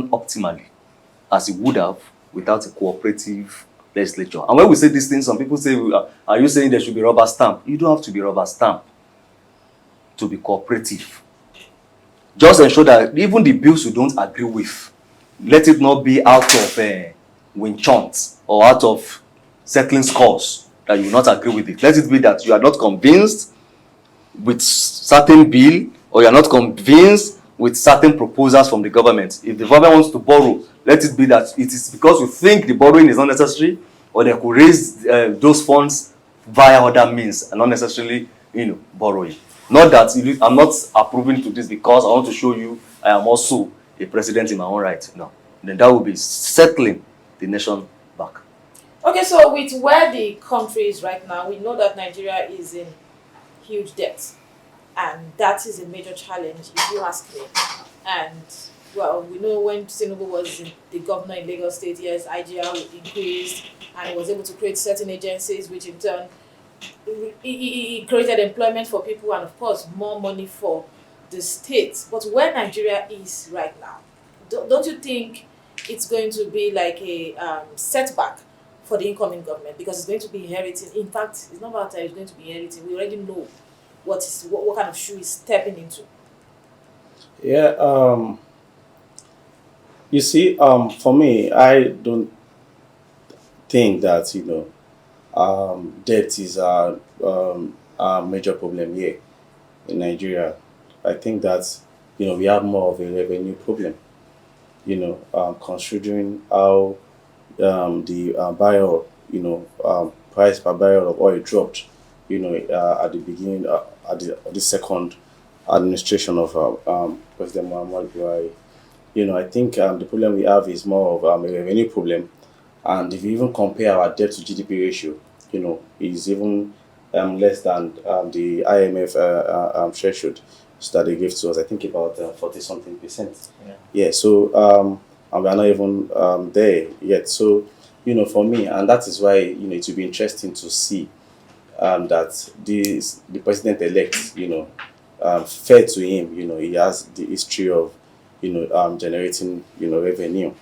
optimally as it would have without a cooperative legislature. And when we say these things, some people say, are you saying there should be rubber stamp? You don't have to be rubber stamp to be cooperative. Just ensure that even the bills you don't agree with, let it not be out of win chant or out of settling scores that you will not agree with it. Let it be that you are not convinced with certain bill, or you are not convinced with certain proposals from the government. If the government wants to borrow, let it be that it is because you think the borrowing is not necessary, or they could raise those funds via other means and not necessarily, borrowing. Not that I'm not approving to this because I want to show you I am also a president in my own right. No, then that will be settling the nation back. Okay, so with where the country is right now, we know that Nigeria is in huge debt, and that is a major challenge, if you ask me. And well, we know when Tinubu was the governor in Lagos State, yes, IGR increased, and he was able to create certain agencies, which in turn he created employment for people, and of course more money for the states. But where Nigeria is right now, don't you think it's going to be like a setback for the incoming government, because it's going to be inheriting? In fact, it's not about that it's going to be inheriting. We already know what kind of shoe he's stepping into. Yeah. You see, for me, I don't think that debt is a major problem here in Nigeria. I think that we have more of a revenue problem. Considering how the barrel, price per barrel of oil dropped, at the beginning, at the second administration of President Muhammad Buhari. I think the problem we have is more of a revenue problem. And if you even compare our debt to GDP ratio, is even less than the IMF threshold that they gave to us. I think about 40 something percent. Yeah. So and we are not even there yet. So for me, and that is why it will be interesting to see that the president elect, fair to him, he has the history of generating revenue.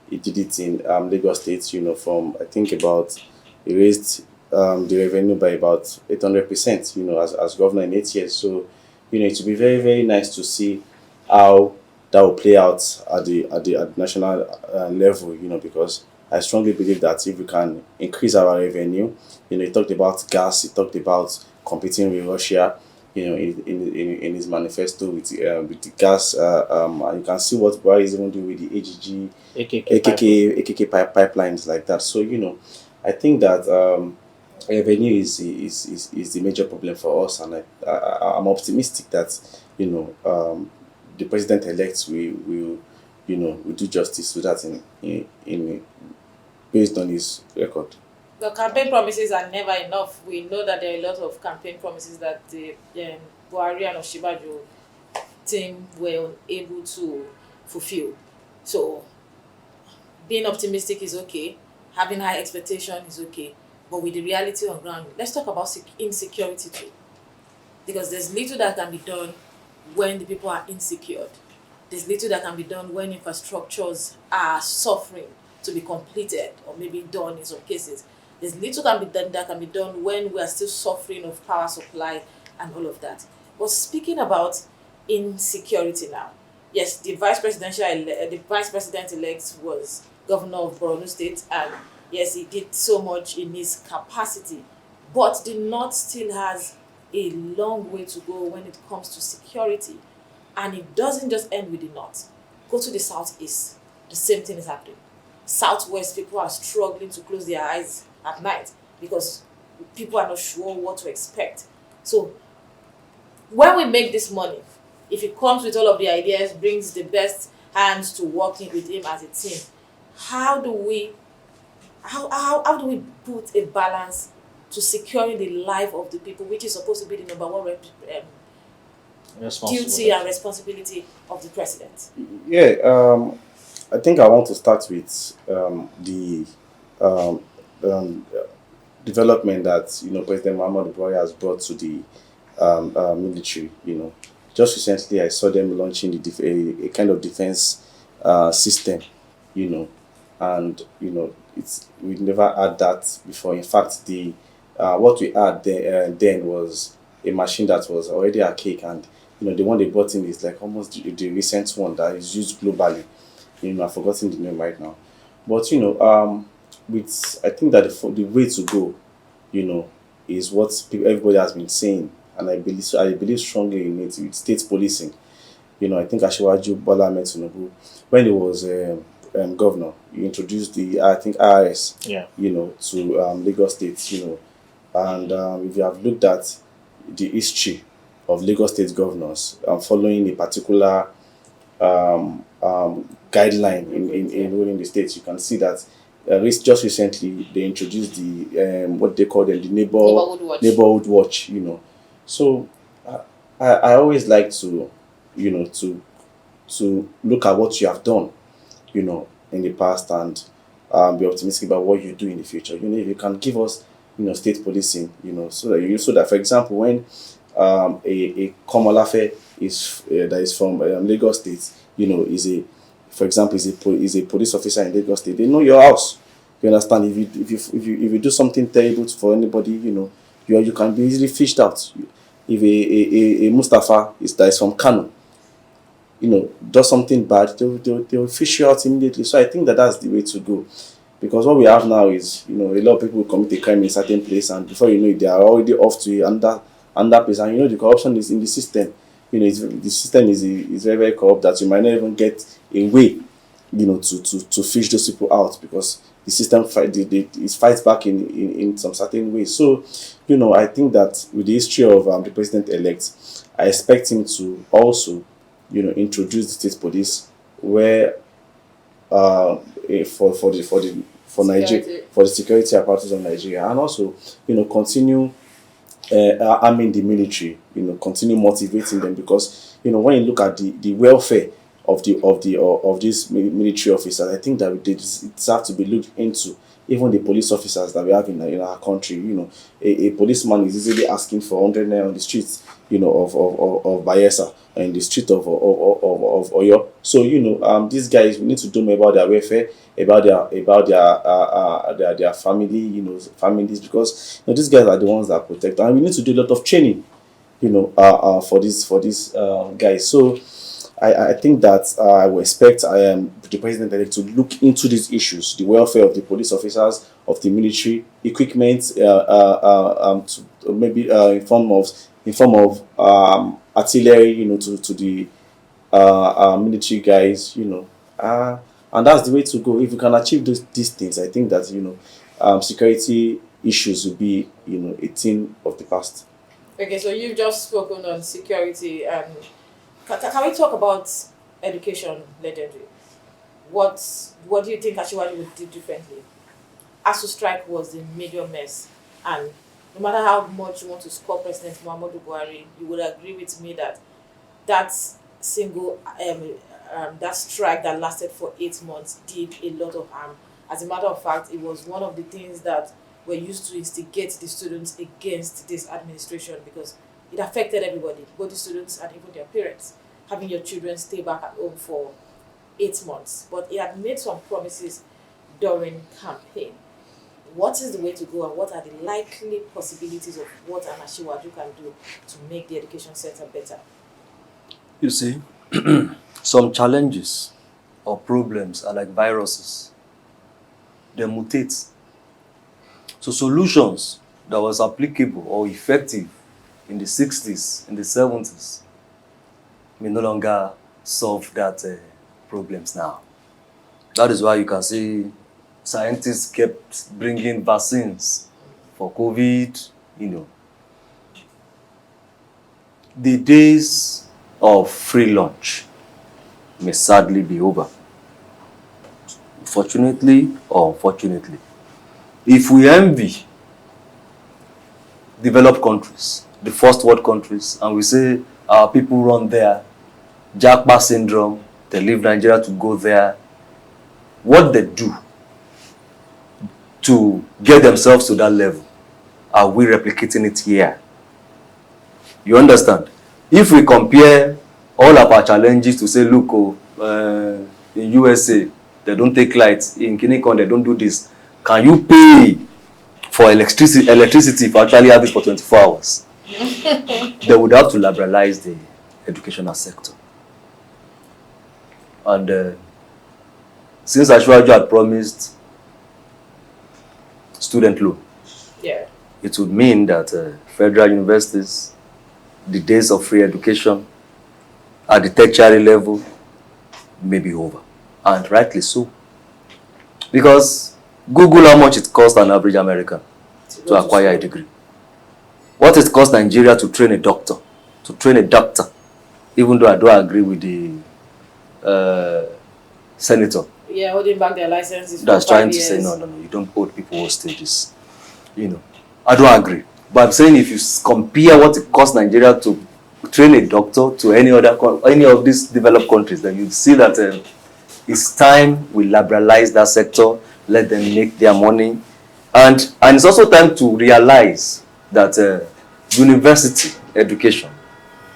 He did it in Lagos State, from I think about he raised the revenue by about 800%, as governor in 8 years. So it will be very, very nice to see how that will play out at the national level, because I strongly believe that if we can increase our revenue, he talked about gas, he talked about competing with Russia, in his manifesto with the gas, and you can see what Buhari is even doing with the AKK pipelines like that. So I think that revenue is the major problem for us, and I'm optimistic that the president elect will do justice to that in based on his record. The campaign promises are never enough. We know that there are a lot of campaign promises that the Buhari and Oshibajo team were unable to fulfill. So being optimistic is okay, having high expectation is okay, but with the reality on ground, let's talk about insecurity too. Because there's little that can be done when the people are insecure. There's little that can be done when infrastructures are suffering to be completed or maybe done in some cases. There's little that can be done when we are still suffering of power supply and all of that. But speaking about insecurity now, yes, the vice president-elect was governor of Borno State, and yes, he did so much in his capacity. But the North still has a long way to go when it comes to security. And it doesn't just end with the North. Go to the Southeast, the same thing is happening. Southwest, people are struggling to close their eyes at night because people are not sure what to expect. So when we make this money, if it comes with all of the ideas, brings the best hands to working with him as a team, how do we put a balance to securing the life of the people, which is supposed to be the number one duty and responsibility of the president? Yeah, I think I want to start with the development that President Muhammad Buhari has brought to the military. Just recently, I saw them launching a kind of defense system, and we never had that before. In fact, the what we had then was a machine that was already archaic, and the one they brought in is like almost the recent one that is used globally. I've forgotten the name right now, but with I think that the way to go, is what everybody has been saying, and I believe strongly in it with state policing. I think Asiwaju Bola Tinubu, when he was governor, he introduced the I think IRS, Yeah. to Lagos State, and if you have looked at the history of Lagos State governors following a particular guideline in ruling the state, you can see that just recently they introduced the what they call them, the neighborhood watch. So I always like to to look at what you have done, in the past, and be optimistic about what you do in the future. If you can give us, state policing, so that for example, when a Komolafe that is from Lagos State, for example, is a police officer in Lagos State, they know your house. You understand? If you do something terrible for anybody, you can be easily fished out. If a Mustafa that is from Kano, does something bad, they'll fish you out immediately. So I think that that's the way to go, because what we have now is, a lot of people commit a crime in a certain place, and before you know it, they are already off to another place, and the corruption is in the system. The system is very, very corrupt, that you might not even get a way, to fish those people out, because the system it fights back in some certain ways. So, I think that with the history of the president-elect, I expect him to also, introduce the state police, where for Nigeria, for the security apparatus of Nigeria, and also, continue arming the military, continue motivating them, because when you look at the welfare of these military officers, I think that it has to be looked into. Even the police officers that we have in our country, a policeman is easily asking for 100 naira on the streets, of Bayelsa, in the street of Oyo. So these guys, we need to do more about their welfare, about their family, families, because these guys are the ones that protect, and we need to do a lot of training, for these guys. So I think that I will expect the president-elect to look into these issues, the welfare of the police officers, of the military equipment, to maybe in form of artillery, to the military guys, and that's the way to go. If you can achieve these things, I think that security issues will be a thing of the past. Okay, so you've just spoken on security, and can we talk about education legendary? What do you think Asiwaju would do differently? ASU strike was a major mess, and no matter how much you want to score President Muhammadu Buhari, you would agree with me that that single that strike that lasted for 8 months did a lot of harm. As a matter of fact, it was one of the things that were used to instigate the students against this administration, because it affected everybody, both the students and even their parents, having your children stay back at home for 8 months. But he had made some promises during campaign. What is the way to go, and what are the likely possibilities of what an Asiwaju can do to make the education sector better? You see, some challenges or problems are like viruses. They mutate. So solutions that was applicable or effective in the 60s, in the 70s, may no longer solve that problems now. That is why you can see scientists kept bringing vaccines for COVID, The days of free lunch may sadly be over. Fortunately or unfortunately. If we envy developed countries, the first world countries, and we say our people run there, Jackpot syndrome, they leave Nigeria to go there, what they do to get themselves to that level, are we replicating it here? You understand? If we compare all of our challenges to say, look, in USA, they don't take lights. In Kinikon, they don't do this. Can you pay for electricity if you actually have it for 24 hours? They would have to liberalize the educational sector. And since Ashwaju had promised student loan, Yeah. it would mean that federal universities, the days of free education at the tertiary level may be over. And rightly so. Because Google how much it costs an average American to acquire a degree. What it costs Nigeria to train a doctor, even though I don't agree with the senator. Yeah, holding back their licenses. That's for 5 trying to years. say, no, you don't hold people hostages. I don't agree. But I'm saying if you compare what it costs Nigeria to train a doctor to any of these developed countries, then you see that it's time we liberalize that sector, let them make their money. And it's also time to realize that university education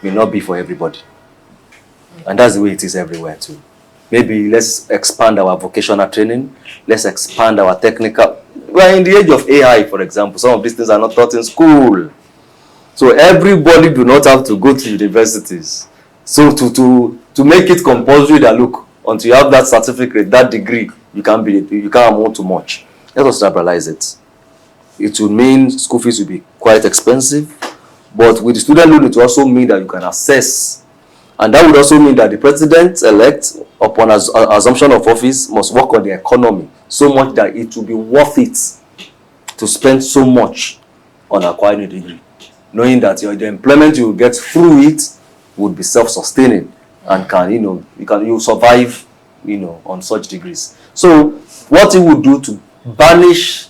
may not be for everybody. And that's the way it is everywhere too. Maybe let's expand our vocational training. Let's expand our technical. We're in the age of AI, for example. Some of these things are not taught in school. So everybody do not have to go to universities. So to make it compulsory that, look, until you have that certificate, that degree, you can't amount to much. Let us liberalize it. It will mean school fees will be quite expensive. But with the student loan, it will also mean that you can access. And that would also mean that the president-elect, upon assumption of office, must work on the economy so much that it will be worth it to spend so much on acquiring a degree, knowing that the employment you will get through it would be self-sustaining and you survive, on such degrees. So what it would do to banish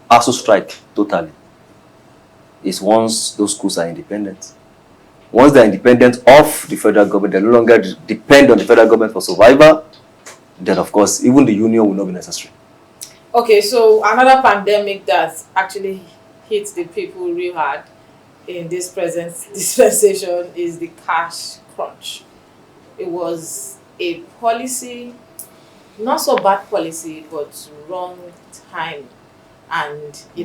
ASU strike totally is once those schools are independent. Once they're independent of the federal government, they no longer depend on the federal government for survival, then of course, even the union will not be necessary. Okay, so another pandemic that actually hits the people real hard in this present dispensation is the cash crunch. It was a policy, not so bad policy, but wrong time, and